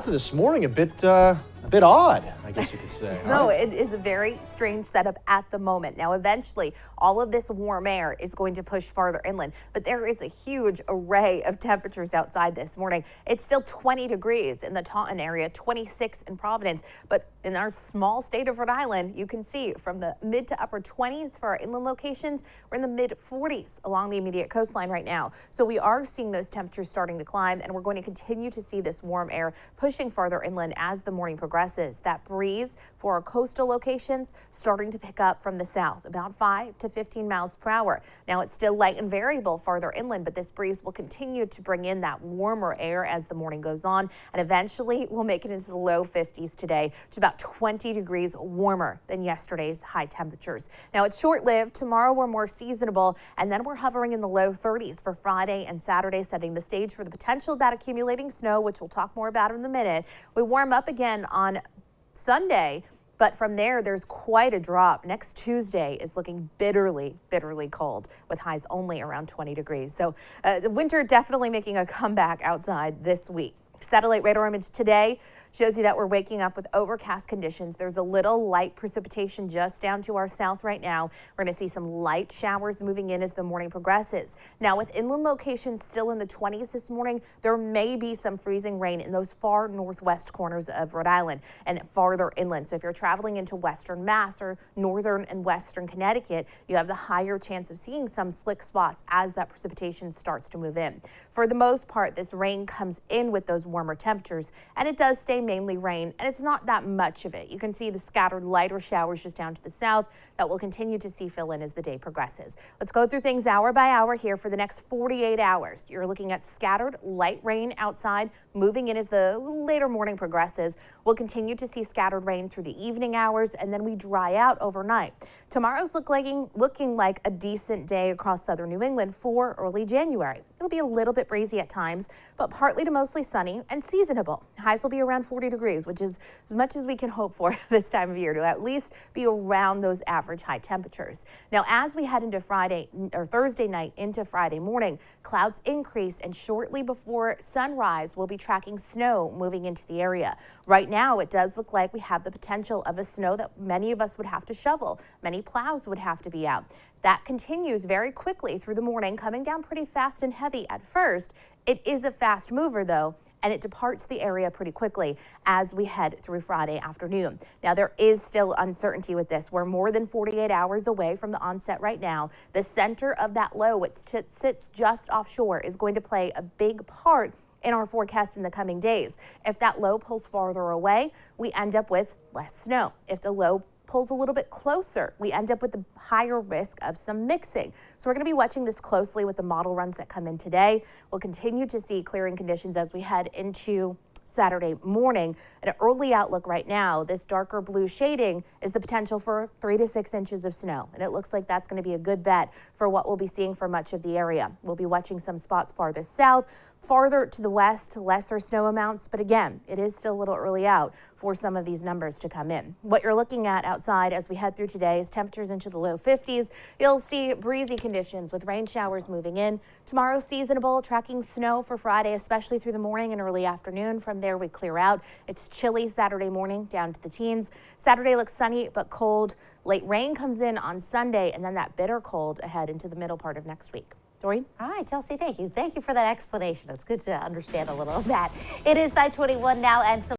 This morning a bit odd, I guess you could say. No, it is a very strange setup at the moment. Now, eventually, all of this warm air is going to push farther inland, but there is a huge array of temperatures outside this morning. It's still 20 degrees in the Taunton area, 26 in Providence, but in our small state of Rhode Island, you can see from the mid to upper 20s for our inland locations, we're in the mid 40s along the immediate coastline right now. So we are seeing those temperatures starting to climb, and we're going to continue to see this warm air pushing farther inland as the morning progresses. That breeze for our coastal locations starting to pick up from the south, about 5 to 15 miles per hour. Now it's still light and variable farther inland, but this breeze will continue to bring in that warmer air as the morning goes on, and eventually we'll make it into the low 50s today, which is about 20 degrees warmer than yesterday's high temperatures. Now it's short-lived. Tomorrow we're more seasonable, and then we're hovering in the low 30s for Friday and Saturday, setting the stage for the potential of that accumulating snow, which we'll talk more about in a minute. We warm up again on Sunday, but from there, there's quite a drop. Next Tuesday is looking bitterly cold with highs only around 20 degrees. So the winter definitely making a comeback outside this week. Satellite radar image today shows you that we're waking up with overcast conditions. There's a little light precipitation just down to our south right now. We're going to see some light showers moving in as the morning progresses. Now, with inland locations still in the 20s this morning, there may be some freezing rain in those far northwest corners of Rhode Island and farther inland. So if you're traveling into western Mass or northern and western Connecticut, you have the higher chance of seeing some slick spots as that precipitation starts to move in. For the most part, this rain comes in with those warmer temperatures, and it does stay mainly rain, and it's not that much of it. You can see the scattered lighter showers just down to the south that we'll continue to see fill in as the day progresses. Let's go through things hour by hour here for the next 48 hours. You're looking at scattered light rain outside moving in as the later morning progresses. We'll continue to see scattered rain through the evening hours, and then we dry out overnight. Tomorrow's looking like a decent day across southern New England for early January. It'll be a little bit breezy at times, but partly to mostly sunny and seasonable. Highs will be around 40 degrees, which is as much as we can hope for this time of year, to at least be around those average high temperatures. Now, as we head into Thursday night into Friday morning, clouds increase, and shortly before sunrise, we'll be tracking snow moving into the area. Right now, it does look like we have the potential of a snow that many of us would have to shovel. Many plows would have to be out. That continues very quickly through the morning, coming down pretty fast and heavy at first. It is a fast mover, though, and it departs the area pretty quickly as we head through Friday afternoon. Now, there is still uncertainty with this. We're more than 48 hours away from the onset right now. The center of that low, which sits just offshore, is going to play a big part in our forecast in the coming days. If that low pulls farther away, we end up with less snow. If the low pulls a little bit closer, we end up with the higher risk of some mixing. So we're going to be watching this closely with the model runs that come in today. We'll continue to see clearing conditions as we head into Saturday morning. An early outlook right now, this darker blue shading is the potential for 3 to 6 inches of snow. And it looks like that's going to be a good bet for what we'll be seeing for much of the area. We'll be watching some spots farther south, farther to the west, lesser snow amounts. But again, it is still a little early out for some of these numbers to come in. What you're looking at outside as we head through today is temperatures into the low 50s. You'll see breezy conditions with rain showers moving in. Tomorrow, seasonable, tracking snow for Friday, especially through the morning and early afternoon. From there, we clear out. It's chilly Saturday morning down to the teens. Saturday looks sunny but cold. Late rain comes in on Sunday, and then that bitter cold ahead into the middle part of next week. Doreen? All right, Chelsea, thank you. Thank you for that explanation. It's good to understand a little of that. It is 5:21 now, and so